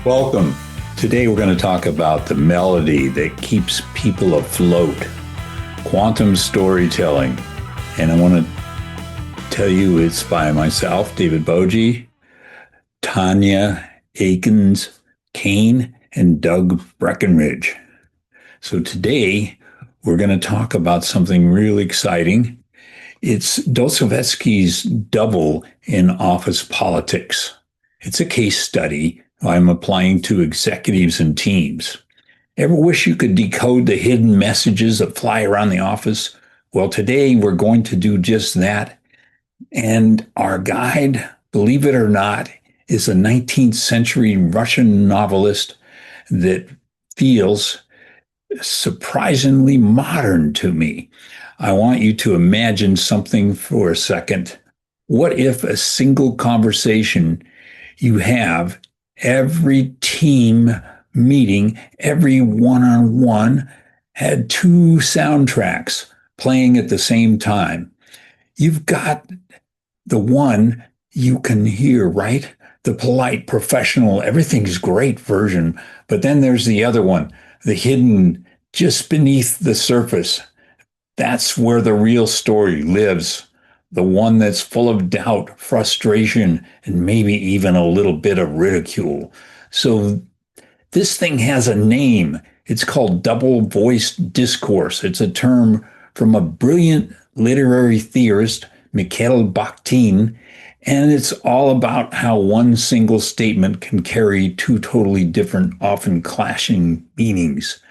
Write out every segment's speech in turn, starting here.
Welcome. Today we're going to talk about the melody that keeps people afloat, quantum storytelling. And I want to tell you it's by myself, David Bogie, Tanya Akins Kane, and Doug Breckenridge. So today we're going to talk about something really exciting. It's Dostoevsky's Double in Office Politics. It's a case study I'm applying to executives and teams. Ever wish you could decode the hidden messages that fly around the office? Well, today we're going to do just that. And our guide, believe it or not, is a 19th century Russian novelist that feels surprisingly modern to me. I want you to imagine something for a second. What if a single conversation you have every team meeting, every one-on-one had two soundtracks playing at the same time? You've got the one you can hear, right? The polite, professional, everything's great version. But then there's the other one, the hidden just beneath the surface. That's where the real story lives. The one that's full of doubt, frustration, and maybe even a little bit of ridicule. So this thing has a name. It's called double-voiced discourse. It's a term from a brilliant literary theorist, Mikhail Bakhtin, and it's all about how one single statement can carry two totally different, often clashing meanings.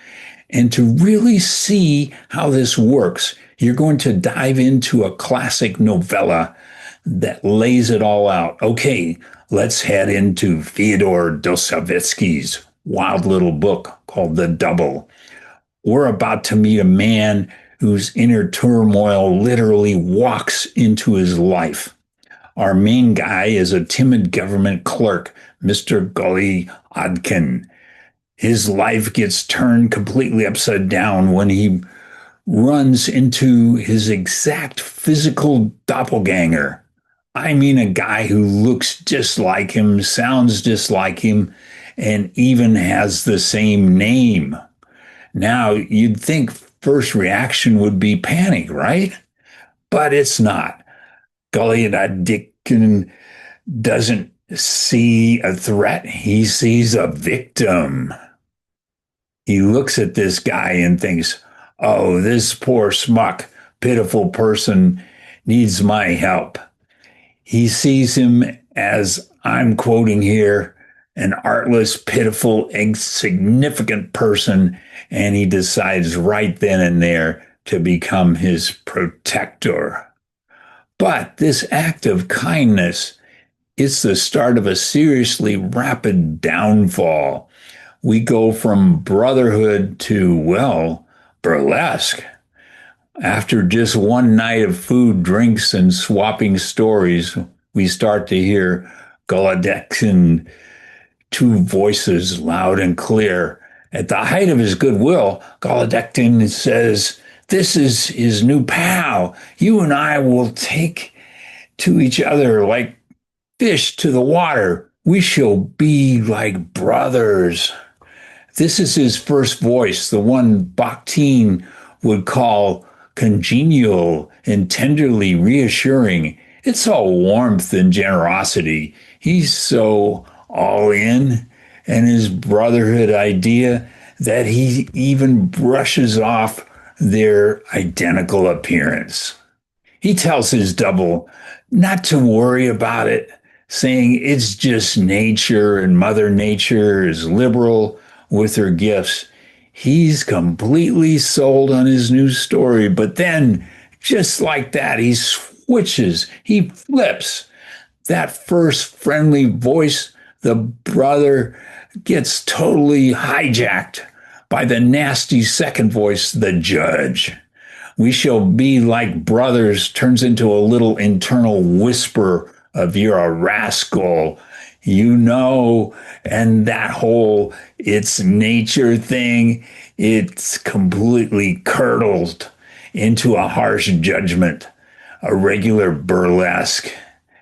And to really see how this works, you're going to dive into a classic novella that lays it all out. Okay, let's head into Fyodor Dostoevsky's wild little book called The Double. We're about to meet a man whose inner turmoil literally walks into his life. Our main guy is a timid government clerk, Mr. Goli Adkin. His life gets turned completely upside down when he runs into his exact physical doppelganger. I mean, a guy who looks just like him, sounds just like him, and even has the same name. Now, you'd think first reaction would be panic, right? But it's not. Goliath Adkin doesn't see a threat. He sees a victim. He looks at this guy and thinks, oh, this poor schmuck, pitiful person needs my help. He sees him as, I'm quoting here, an artless, pitiful, insignificant person, and he decides right then and there to become his protector. But this act of kindness is the start of a seriously rapid downfall. We go from brotherhood to, well, burlesque. After just one night of food, drinks, and swapping stories, we start to hear Golodetkin, two voices loud and clear. At the height of his goodwill, Golodetkin says, this is his new pal. You and I will take to each other like fish to the water. We shall be like brothers. This is his first voice, the one Bakhtin would call congenial and tenderly reassuring. It's all warmth and generosity. He's so all in, and his brotherhood idea that he even brushes off their identical appearance. He tells his double not to worry about it, saying it's just nature and Mother Nature is liberal with her gifts. He's completely sold on his new story, but then, just like that, he switches, he flips. That first friendly voice, the brother gets totally hijacked by the nasty second voice, the judge. We shall be like brothers turns into a little internal whisper of you're a rascal, you know, and that whole it's nature thing, it's completely curdled into a harsh judgment, a regular burlesque.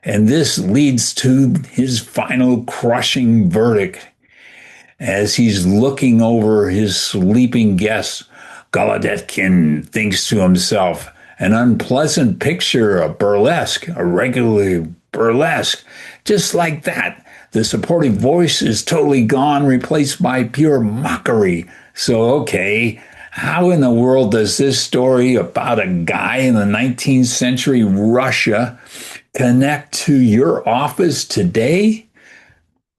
And this leads to his final crushing verdict. As he's looking over his sleeping guests, Golodetkin thinks to himself, an unpleasant picture of burlesque, a regularly burlesque. Just like that, the supportive voice is totally gone, replaced by pure mockery. So, okay, how in the world does this story about a guy in the 19th century Russia connect to your office today?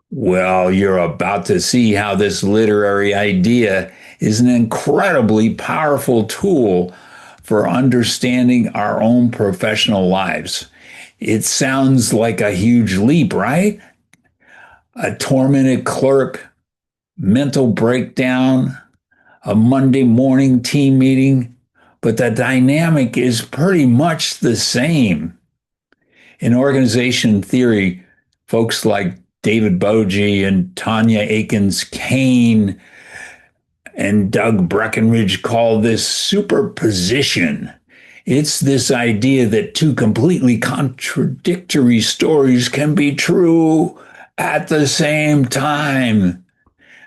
Well, you're about to see how this literary idea is an incredibly powerful tool for understanding our own professional lives. It sounds like a huge leap, right? A tormented clerk, mental breakdown, a Monday morning team meeting, but the dynamic is pretty much the same. In organization theory, folks like David Bogie and Tanya Akins-Kane and Doug Breckenridge call this superposition. It's this idea that two completely contradictory stories can be true at the same time.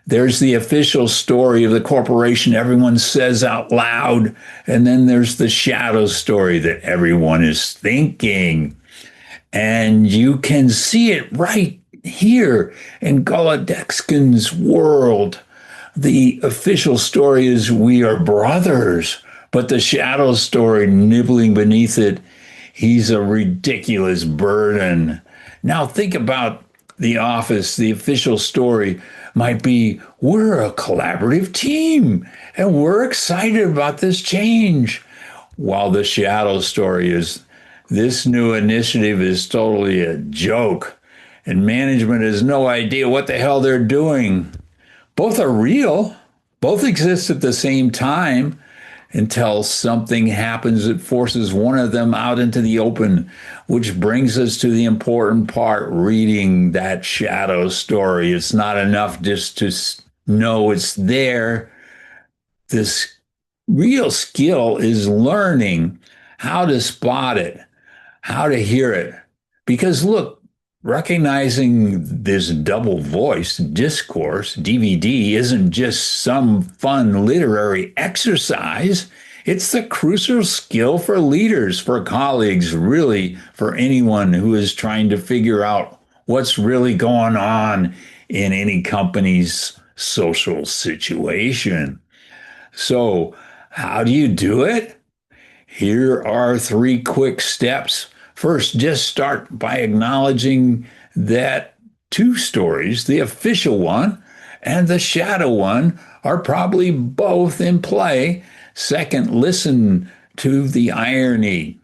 There's the official story of the corporation everyone says out loud, and then there's the shadow story that everyone is thinking. And you can see it right here in Golodetkin's world. The official story is we are brothers, but the shadow story nibbling beneath it, he's a ridiculous burden. Now think about the office. The official story might be we're a collaborative team and we're excited about this change. While the shadow story is this new initiative is totally a joke and management has no idea what the hell they're doing. Both are real. Both exist at the same time until something happens that forces one of them out into the open, which brings us to the important part, reading that shadow story. It's not enough just to know it's there. This real skill is learning how to spot it, how to hear it. Because look, recognizing this double voice discourse, DVD, isn't just some fun literary exercise. It's the crucial skill for leaders, for colleagues, really for anyone who is trying to figure out what's really going on in any company's social situation. So, how do you do it? Here are 3 quick steps. First, just start by acknowledging that 2 stories, the official one and the shadow one, are probably both in play. Second, listen to the irony.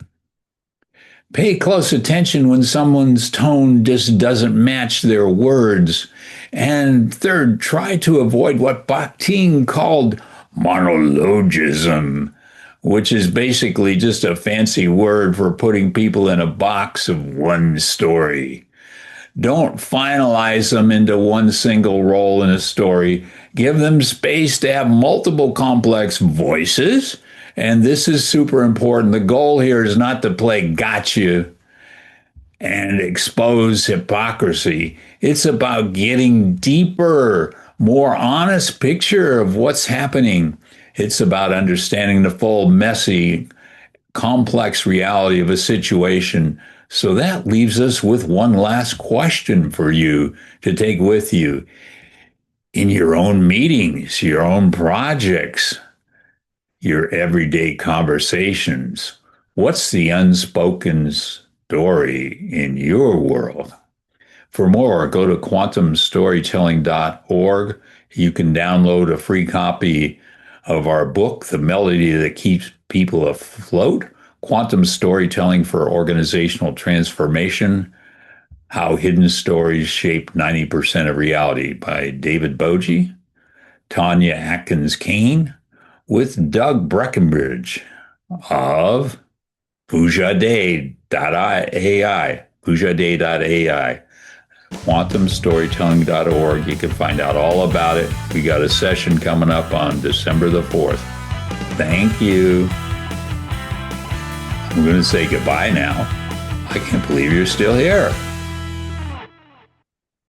Pay close attention when someone's tone just doesn't match their words. And third, try to avoid what Bakhtin called monologism, which is basically just a fancy word for putting people in a box of one story. Don't finalize them into one single role in a story. Give them space to have multiple complex voices. And this is super important. The goal here is not to play gotcha and expose hypocrisy. It's about getting deeper, more honest picture of what's happening. It's about understanding the full, messy, complex reality of a situation. So that leaves us with one last question for you to take with you in your own meetings, your own projects, your everyday conversations. What's the unspoken story in your world? For more, go to quantumstorytelling.org. You can download a free copy of our book, The Melody That Keeps People Afloat, Quantum Storytelling for Organizational Transformation, How Hidden Stories Shape 90% of Reality by David Bogie, Tanya Akins-Kane, with Doug Breckenridge of Pujaday.ai, Pujaday.ai. QuantumStorytelling.org. You can find out all about it. We got a session coming up on December the 4th. Thank you. I'm going to say goodbye now. I can't believe you're still here.